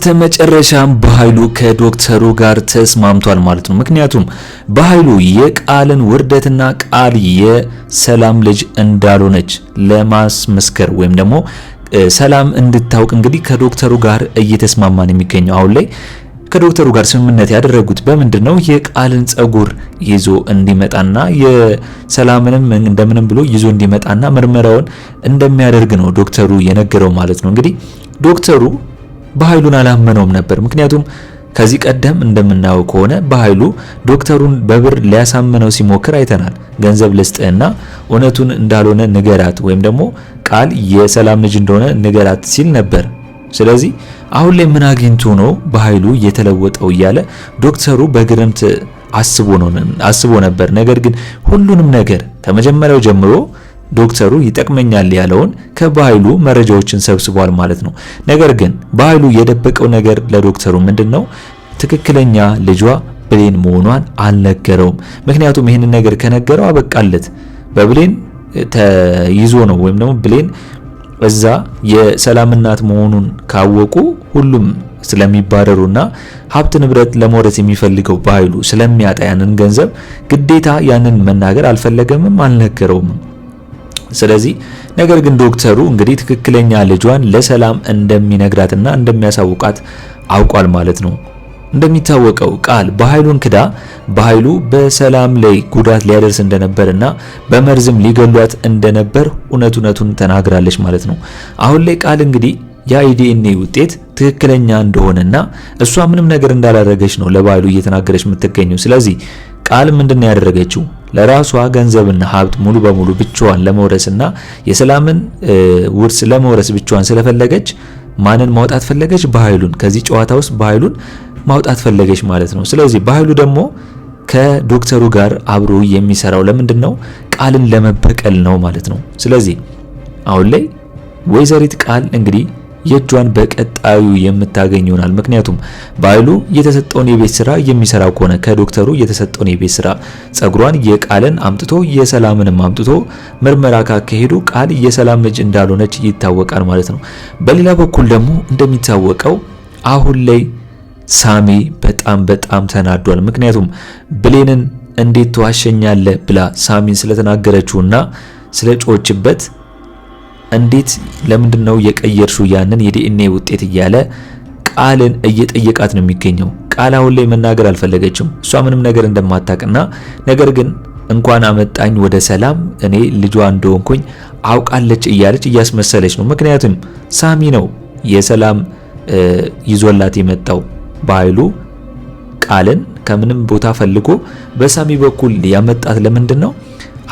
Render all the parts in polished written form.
ተመጨረሻም በኃይሉ ከዶክተሩ ጋር ተስማምቷል ማለት ነው። ምክንያቱም በኃይሉ የቃልን ውርደትና ቃል የሰላም ልጅ እንዳልሆነች ለማስመስከር ወይም ደግሞ ሰላም እንድታውቅ እንግዲህ ከዶክተሩ ጋር እየተስማማን የሚገኘው አሁን ላይ ከዶክተሩ ጋር ስምምነት ያደረጉት በምንድነው የቃልን ጸጉር ይዞ እንዲመጣና የሰላምንም እንደምንም ብሎ ይዞ እንዲመጣና ምርመራውን እንደሚያደርግ ነው ዶክተሩ የነገረው ማለት ነው። እንግዲህ ዶክተሩ በኃይሉን አላመነውም ነበር። ምክንያቱም ከዚህ ቀደም እንደምናየው ከሆነ በኃይሉ ዶክተሩን በብር ሊያሳምነው ሲሞክር አይተናል። ገንዘብ ልስጥህና እውነቱን እንዳልሆነ ንገራት ወይም ደግሞ ቃል የሰላም ልጅ እንደሆነ ንገራት ሲል ነበር። ስለዚህ አሁን ላይ ምን አግኝቶ ነው በኃይሉ የተለወጠው እያለ ዶክተሩ በግርምት አስቦ ነበር። ነገር ግን ሁሉንም ነገር ከመጀመሪያው ጀምሮ ዶክተሩ ይጠቅመኛል ያለውን ከበኃይሉ መረጃዎችን ሰብስቧል ማለት ነው። ነገር ግን በኃይሉ የደበቀው ነገር ለዶክተሩ ምንድነው? ትክክለኛ ልጇ ብሌን መሆኗን አልነገረውም። ምክንያቱም ይህንን ነገር ከነገረው አበቃለት። በብሌን ተይዞ ነው ወይም ደግሞ ብሌን እዛ የሰላም እናት መሆኑን ካወቁ ሁሉም ስለሚባረሩና ሀብት ንብረት ለመውረስ የሚፈልገው በኃይሉ ስለሚያጣ ያንን ገንዘብ ግዴታ ያንን መናገር አልፈለገምም አልነገረውም። ስለዚህ ነገር ግን ዶክተሩ እንግዲህ ትክክለኛ ልጇን ለሰላም እንደሚነግራትና እንደሚያሳውቃት አውቋል ማለት ነው። እንደሚታወቀው ቃል በኃይሉን ክዳ በኃይሉ በሰላም ላይ ጉዳት ሊያደርስ እንደነበርና በመርዝም ሊገሏት እንደነበር እውነቱን ተናግራለች ማለት ነው። አሁን ላይ ቃል እንግዲህ የዲኤንኤ ውጤት ትክክለኛ እንደሆነና እሷ ምንም ነገር እንዳላደረገች ነው ለበኃይሉ እየተናገረች የምትገኘው። ስለዚህ ቃል ምንድነው ያደረገችው? ለራሷ ገንዘብና ሀብት ሙሉ በሙሉ ብቻዋን ለመውረስና የሰላምን ውርስ ለመውረስ ብቻዋን ስለፈለገች ማንን ማውጣት ፈለገች? በኃይሉን። ከዚህ ጨዋታ ውስጥ በኃይሉን ማውጣት ፈለገች ማለት ነው። ስለዚህ በኃይሉ ደግሞ ከዶክተሩ ጋር አብሮ የሚሰራው ለምንድነው? ቃልን ለመበቀል ነው ማለት ነው። ስለዚህ አሁን ላይ ወይዘሪት ቃል እንግዲህ የእጇን በቀጣዩ የምታገኝ ይሆናል። ምክንያቱም በኃይሉ የተሰጠውን የቤት ስራ የሚሰራው ከሆነ ከዶክተሩ የተሰጠውን የቤት ስራ ጸጉሯን የቃልን አምጥቶ የሰላምንም አምጥቶ ምርመራ ካካሄዱ ቃል የሰላም ልጅ እንዳልሆነች ይታወቃል ማለት ነው። በሌላ በኩል ደግሞ እንደሚታወቀው አሁን ላይ ሳሚ በጣም ተናዷል። ምክንያቱም ብሌንን እንዴት ተዋሸኛለህ ብላ ሳሚን ስለተናገረችውና ስለጮችበት እንዴት ለምንድነው የቀየርሽው ያንን የዲኤንኤ ውጤት እያለ ቃልን እየጠየቃት ነው የሚገኘው። ቃል አሁን ላይ መናገር አልፈለገችም። እሷ ምንም ነገር እንደማታውቅና ነገር ግን እንኳን አመጣኝ ወደ ሰላም እኔ ልጇ እንደሆንኩኝ አውቃለች እያለች እያስመሰለች ነው። ምክንያቱም ሳሚ ነው የሰላም ይዞላት የመጣው። በኃይሉ ቃልን ከምንም ቦታ ፈልጎ በሳሚ በኩል ያመጣት ለምንድነው?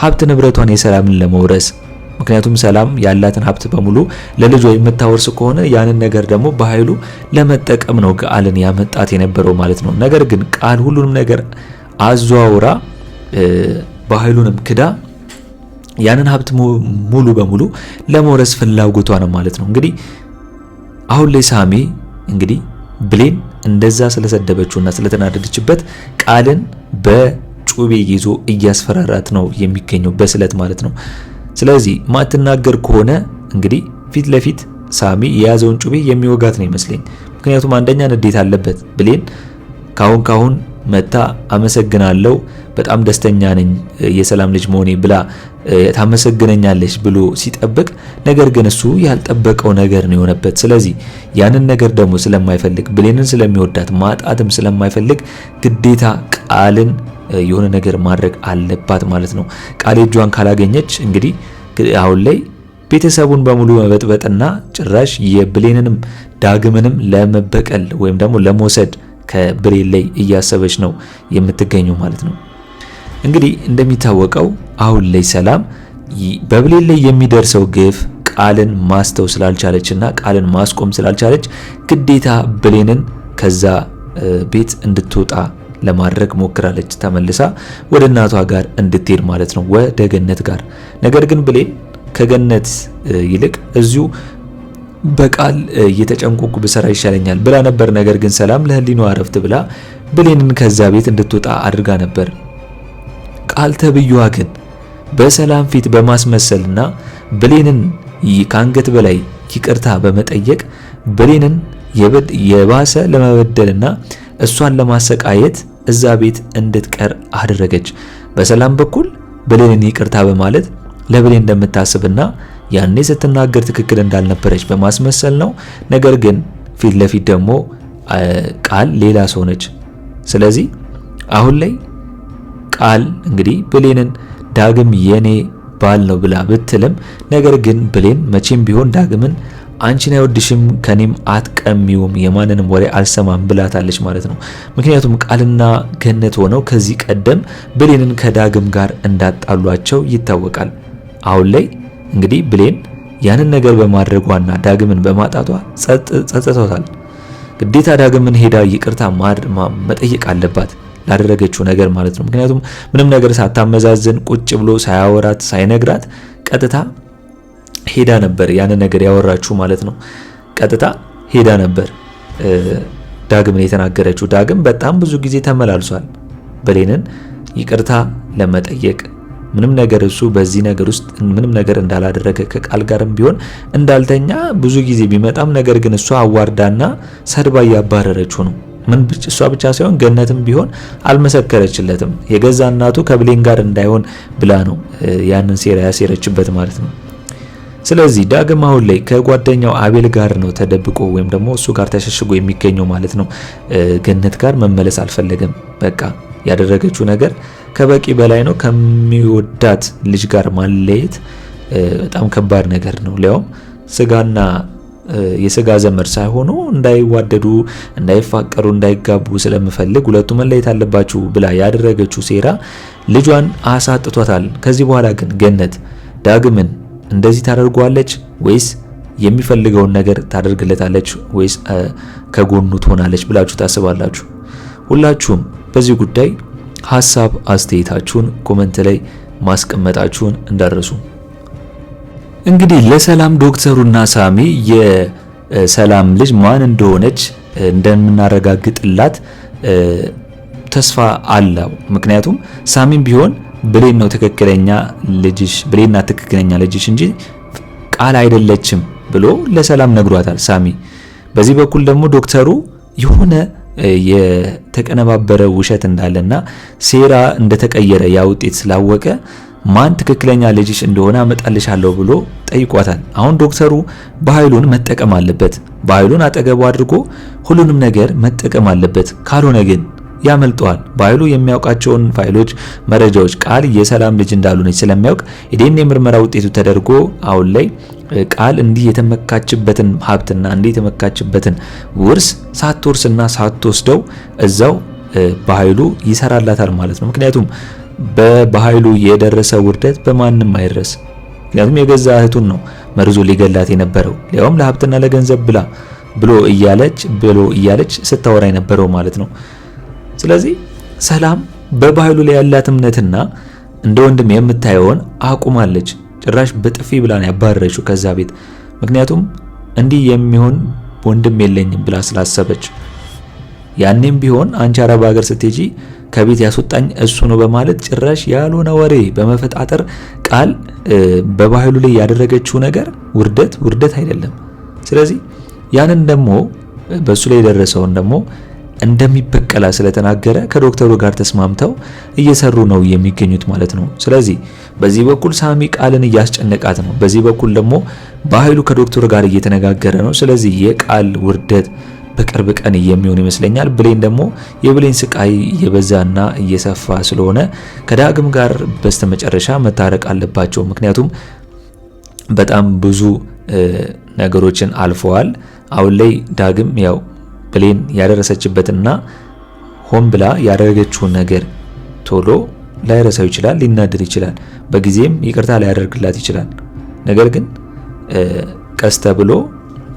ሀብት ንብረቷን የሰላምን ለመውረስ። ምክንያቱም ሰላም ያላትን ሀብት በሙሉ ለልጇ የምታወርስ ከሆነ ያንን ነገር ደግሞ በኃይሉ ለመጠቀም ነው ቃልን ያመጣት የነበረው ማለት ነው። ነገር ግን ቃል ሁሉንም ነገር አዘዋውራ በኃይሉንም ክዳ ያንን ሀብት ሙሉ በሙሉ ለመውረስ ፍላጎቷ ነው ማለት ነው። እንግዲህ አሁን ላይ ሳሚ እንግዲህ ብሌን እንደዛ ስለሰደበችውና ስለተናደደችበት ቃልን በጩቤ ይዞ እያስፈራራት ነው የሚገኘው በስለት ማለት ነው። ስለዚህ ማትናገር ከሆነ እንግዲህ ፊት ለፊት ሳሚ የያዘውን ጩቤ የሚወጋት ነው ይመስለኝ። ምክንያቱም አንደኛ ንዴት አለበት። ብሌን ካሁን መታ አመሰግናለሁ በጣም ደስተኛ ነኝ የሰላም ልጅ መሆኔ ብላ ታመሰግነኛለች ብሎ ሲጠብቅ ነገር ግን እሱ ያልጠበቀው ነገር ነው የሆነበት። ስለዚህ ያንን ነገር ደግሞ ስለማይፈልግ ብሌንን ስለሚወዳት ማጣትም ስለማይፈልግ ግዴታ ቃልን የሆነ ነገር ማድረግ አለባት ማለት ነው። ቃል እጇን ካላገኘች እንግዲህ አሁን ላይ ቤተሰቡን በሙሉ መበጥበጥና ጭራሽ የብሌንንም ዳግምንም ለመበቀል ወይም ደግሞ ለመውሰድ ከብሌን ላይ እያሰበች ነው የምትገኘው ማለት ነው። እንግዲህ እንደሚታወቀው አሁን ላይ ሰላም በብሌን ላይ የሚደርሰው ግፍ ቃልን ማስተው ስላልቻለችና ቃልን ማስቆም ስላልቻለች ግዴታ ብሌንን ከዛ ቤት እንድትወጣ ለማድረግ ሞክራለች። ተመልሳ ወደ እናቷ ጋር እንድትሄድ ማለት ነው፣ ወደ ገነት ጋር። ነገር ግን ብሌን ከገነት ይልቅ እዚሁ በቃል እየተጨንቆኩ ብሰራ ይሻለኛል ብላ ነበር። ነገር ግን ሰላም ለህሊናዋ አረፍት ብላ ብሌንን ከዛ ቤት እንድትወጣ አድርጋ ነበር። ቃል ተብዩዋ ግን በሰላም ፊት በማስመሰልና ብሌንን ከአንገት በላይ ይቅርታ በመጠየቅ ብሌንን የባሰ ለመበደልና እሷን ለማሰቃየት እዛ ቤት እንድትቀር አደረገች። በሰላም በኩል ብሌንን ይቅርታ በማለት ለብሌን እንደምታስብና ያኔ ስትናገር ትክክል እንዳልነበረች በማስመሰል ነው። ነገር ግን ፊት ለፊት ደግሞ ቃል ሌላ ሰው ነች። ስለዚህ አሁን ላይ ቃል እንግዲህ ብሌንን ዳግም የኔ ባል ነው ብላ ብትልም ነገር ግን ብሌን መቼም ቢሆን ዳግምን አንቺን አይወድሽም ከኔም አትቀሚውም የማንንም ወሬ አልሰማም ብላታለች ማለት ነው። ምክንያቱም ቃልና ገነት ሆነው ከዚህ ቀደም ብሌንን ከዳግም ጋር እንዳጣሏቸው ይታወቃል። አሁን ላይ እንግዲህ ብሌን ያንን ነገር በማድረጓና ዳግምን በማጣቷ ጸጽተውታል። ግዴታ ዳግምን ሄዳ ይቅርታ መጠየቅ አለባት ላደረገችው ነገር ማለት ነው። ምክንያቱም ምንም ነገር ሳታመዛዝን ቁጭ ብሎ ሳያወራት ሳይነግራት ቀጥታ ሄዳ ነበር ያንን ነገር ያወራችሁ ማለት ነው። ቀጥታ ሄዳ ነበር ዳግምን የተናገረችው። ዳግም በጣም ብዙ ጊዜ ተመላልሷል ብሌንን ይቅርታ ለመጠየቅ ምንም ነገር እሱ በዚህ ነገር ውስጥ ምንም ነገር እንዳላደረገ ከቃል ጋርም ቢሆን እንዳልተኛ ብዙ ጊዜ ቢመጣም ነገር ግን እሷ አዋርዳና ሰድባ ያባረረችው ነው። እሷ ብቻ ሳይሆን ገነትም ቢሆን አልመሰከረችለትም። የገዛ እናቱ ከብሌን ጋር እንዳይሆን ብላ ነው ያንን ሴራ ያሴረችበት ማለት ነው። ስለዚህ ዳግም አሁን ላይ ከጓደኛው አቤል ጋር ነው ተደብቆ ወይም ደግሞ እሱ ጋር ተሸሽጎ የሚገኘው ማለት ነው። ገነት ጋር መመለስ አልፈለገም። በቃ ያደረገችው ነገር ከበቂ በላይ ነው። ከሚወዳት ልጅ ጋር ማለየት በጣም ከባድ ነገር ነው። ሊያውም ስጋና የስጋ ዘመድ ሳይሆኑ እንዳይዋደዱ፣ እንዳይፋቀሩ፣ እንዳይጋቡ ስለምፈልግ ሁለቱ መለየት አለባችሁ ብላ ያደረገችው ሴራ ልጇን አሳጥቷታል። ከዚህ በኋላ ግን ገነት ዳግምን እንደዚህ ታደርጓለች ወይስ የሚፈልገውን ነገር ታደርግለታለች ወይስ ከጎኑ ትሆናለች ብላችሁ ታስባላችሁ? ሁላችሁም በዚህ ጉዳይ ሐሳብ አስተያየታችሁን ኮሜንት ላይ ማስቀመጣችሁን እንዳትረሱ። እንግዲህ ለሰላም ዶክተሩና ሳሚ የሰላም ልጅ ማን እንደሆነች እንደምናረጋግጥላት ተስፋ አለው። ምክንያቱም ሳሚም ቢሆን ብሌን ነው ትክክለኛ ልጅሽ፣ ብሌን ናት ትክክለኛ ልጅሽ እንጂ ቃል አይደለችም ብሎ ለሰላም ነግሯታል ሳሚ። በዚህ በኩል ደግሞ ዶክተሩ የሆነ የተቀነባበረ ውሸት እንዳለና ሴራ እንደተቀየረ ያ ውጤት ስላወቀ ማን ትክክለኛ ልጅሽ እንደሆነ አመጣልሻለሁ ብሎ ጠይቋታል። አሁን ዶክተሩ በኃይሉን መጠቀም አለበት። በኃይሉን አጠገቡ አድርጎ ሁሉንም ነገር መጠቀም አለበት። ካልሆነ ግን ያመልጠዋል። በኃይሉ የሚያውቃቸውን ፋይሎች፣ መረጃዎች ቃል የሰላም ልጅ እንዳልሆነች ስለሚያውቅ የዲኤንኤ ምርመራ ውጤቱ ተደርጎ አሁን ላይ ቃል እንዲህ የተመካችበትን ሀብትና እንዲህ የተመካችበትን ውርስ ሳትወርስና ሳትወስደው እዛው በኃይሉ ይሰራላታል ማለት ነው። ምክንያቱም በኃይሉ የደረሰ ውርደት በማንም አይደረስ። ምክንያቱም የገዛ እህቱን ነው መርዞ ሊገላት የነበረው ሊያውም ለሀብትና ለገንዘብ ብሎ እያለች ስታወራ የነበረው ማለት ነው። ስለዚህ ሰላም በኃይሉ ላይ ያላት እምነትና እንደ ወንድም የምታየውን አቁማለች። ጭራሽ በጥፊ ብላን ያባረረችው ከዛ ቤት። ምክንያቱም እንዲህ የሚሆን ወንድም የለኝም ብላ ስላሰበች ያኔም ቢሆን አንቺ አረብ ሀገር ስትሄጂ ከቤት ያስወጣኝ እሱ ነው በማለት ጭራሽ ያልሆነ ወሬ በመፈጣጠር ቃል በኃይሉ ላይ ያደረገችው ነገር ውርደት አይደለም። ስለዚህ ያንን ደግሞ በሱ ላይ የደረሰውን ደግሞ እንደሚበቀላ ስለተናገረ ከዶክተሩ ጋር ተስማምተው እየሰሩ ነው የሚገኙት ማለት ነው። ስለዚህ በዚህ በኩል ሳሚ ቃልን እያስጨነቃት ነው፣ በዚህ በኩል ደግሞ በኃይሉ ከዶክተሩ ጋር እየተነጋገረ ነው። ስለዚህ የቃል ውርደት በቅርብ ቀን የሚሆን ይመስለኛል። ብሌን ደግሞ የብሌን ስቃይ እየበዛና እየሰፋ ስለሆነ ከዳግም ጋር በስተመጨረሻ መታረቅ አለባቸው። ምክንያቱም በጣም ብዙ ነገሮችን አልፈዋል። አሁን ላይ ዳግም ያው ብሌን ያደረሰችበትና ሆን ብላ ያደረገችውን ነገር ቶሎ ላይረሳው ይችላል፣ ሊናደድ ይችላል፣ በጊዜም ይቅርታ ላያደርግላት ይችላል። ነገር ግን ቀስ ተብሎ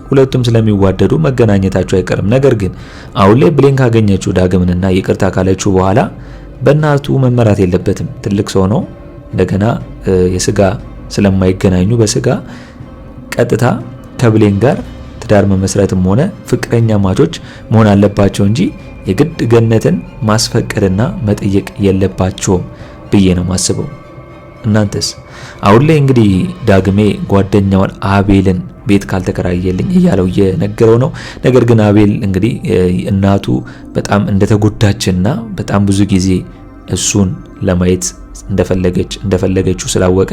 ሁለቱም ስለሚዋደዱ መገናኘታቸው አይቀርም። ነገር ግን አሁን ላይ ብሌን ካገኘችው ዳግምንና ይቅርታ ካለችው በኋላ በእናቱ መመራት የለበትም። ትልቅ ሰው ነው። እንደገና የስጋ ስለማይገናኙ በስጋ ቀጥታ ከብሌን ጋር ትዳር መመስረትም ሆነ ፍቅረኛ ማቾች መሆን አለባቸው እንጂ የግድ ገነትን ማስፈቀድና መጠየቅ የለባቸውም ብዬ ነው ማስበው። እናንተስ? አሁን ላይ እንግዲህ ዳግሜ ጓደኛውን አቤልን ቤት ካልተከራየልኝ እያለው እየነገረው ነው። ነገር ግን አቤል እንግዲህ እናቱ በጣም እንደተጎዳችና በጣም ብዙ ጊዜ እሱን ለማየት እንደፈለገችው ስላወቀ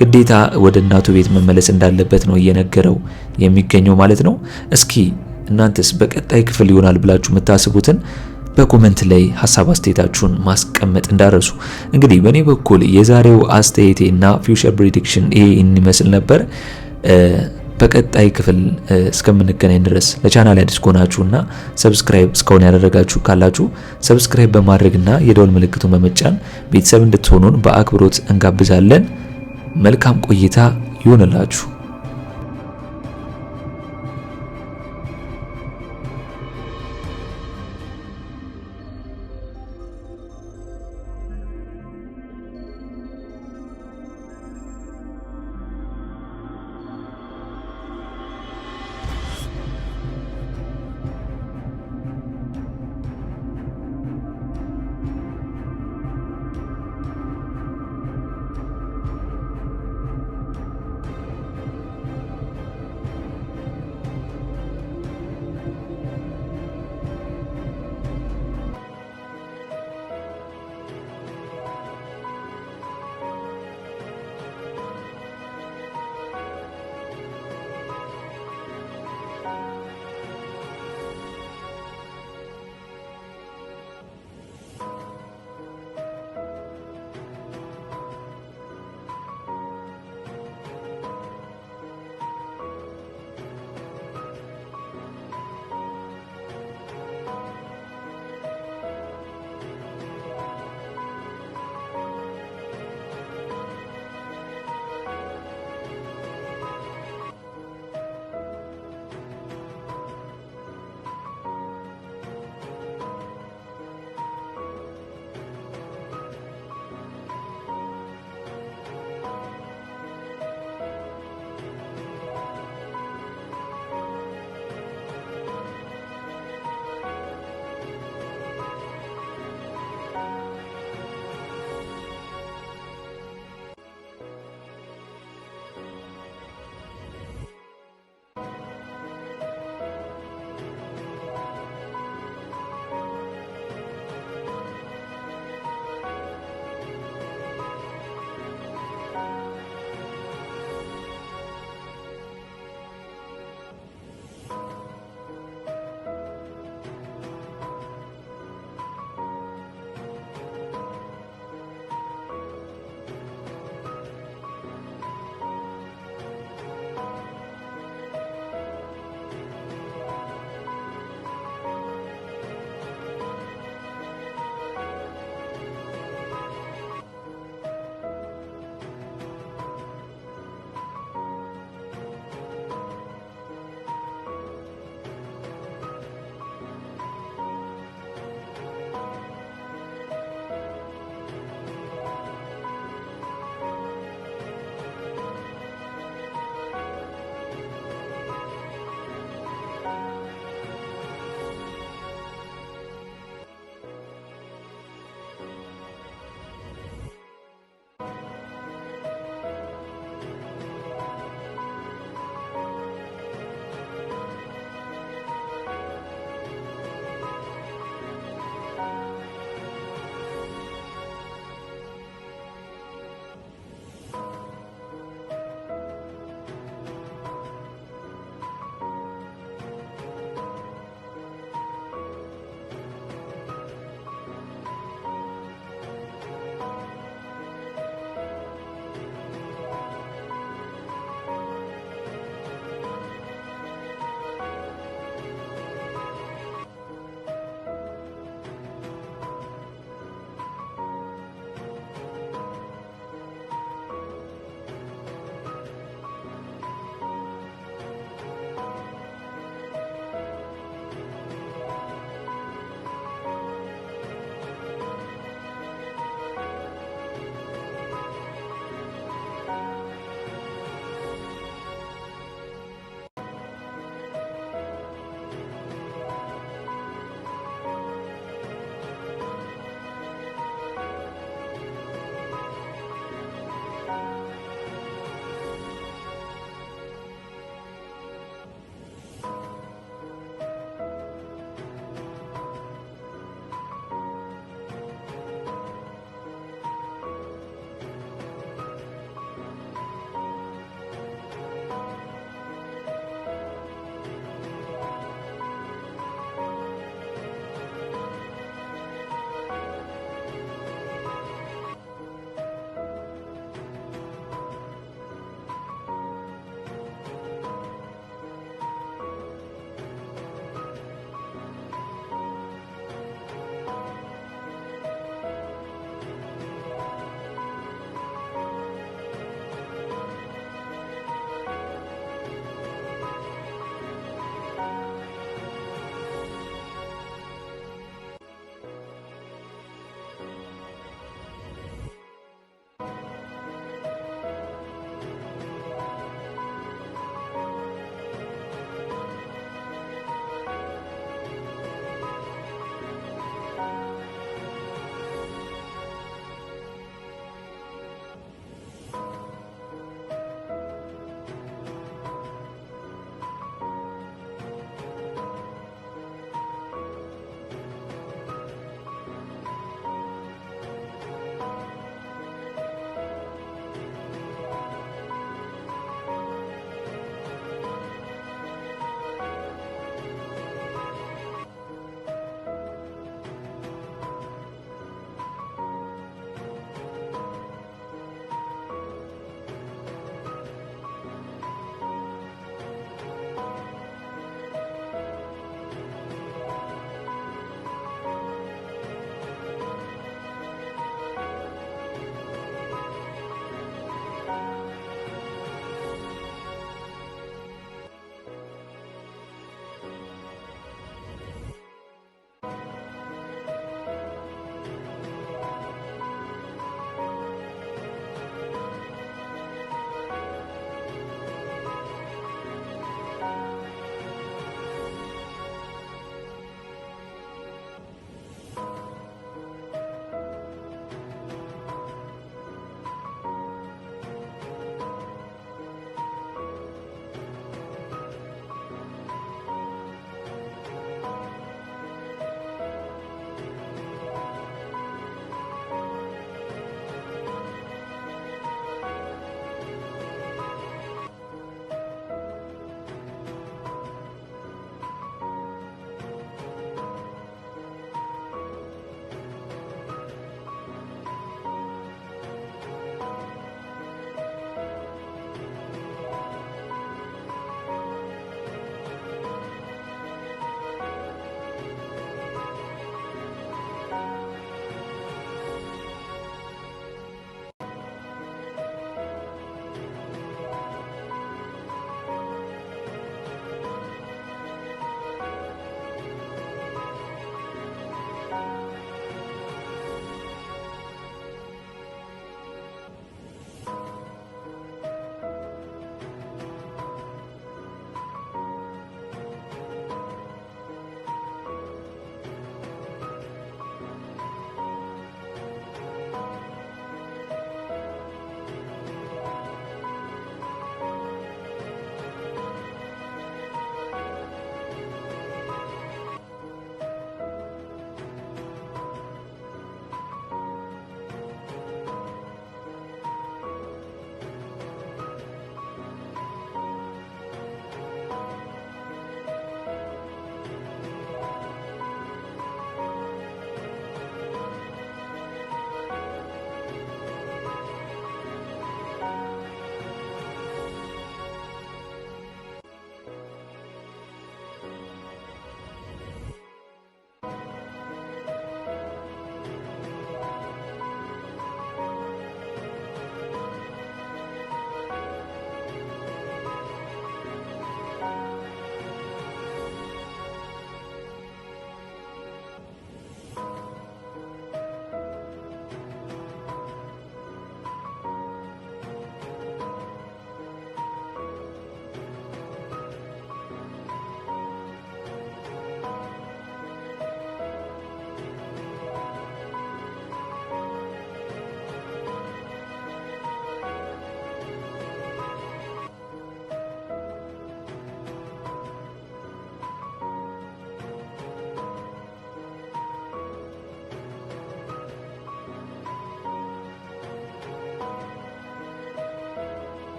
ግዴታ ወደ እናቱ ቤት መመለስ እንዳለበት ነው እየነገረው የሚገኘው ማለት ነው። እስኪ እናንተስ በቀጣይ ክፍል ይሆናል ብላችሁ የምታስቡትን በኮሜንት ላይ ሐሳብ አስተያየታችሁን ማስቀመጥ እንዳረሱ። እንግዲህ በእኔ በኩል የዛሬው አስተያየቴና ፊውቸር ፕሬዲክሽን ይሄን ይመስል ነበር። በቀጣይ ክፍል እስከምንገናኝ ድረስ ለቻናል አዲስ ከሆናችሁና ሰብስክራይብ እስካሁን ያደረጋችሁ ካላችሁ ሰብስክራይብ በማድረግና የደወል ምልክቱን በመጫን ቤተሰብ እንድትሆኑን በአክብሮት እንጋብዛለን። መልካም ቆይታ ይሁንላችሁ።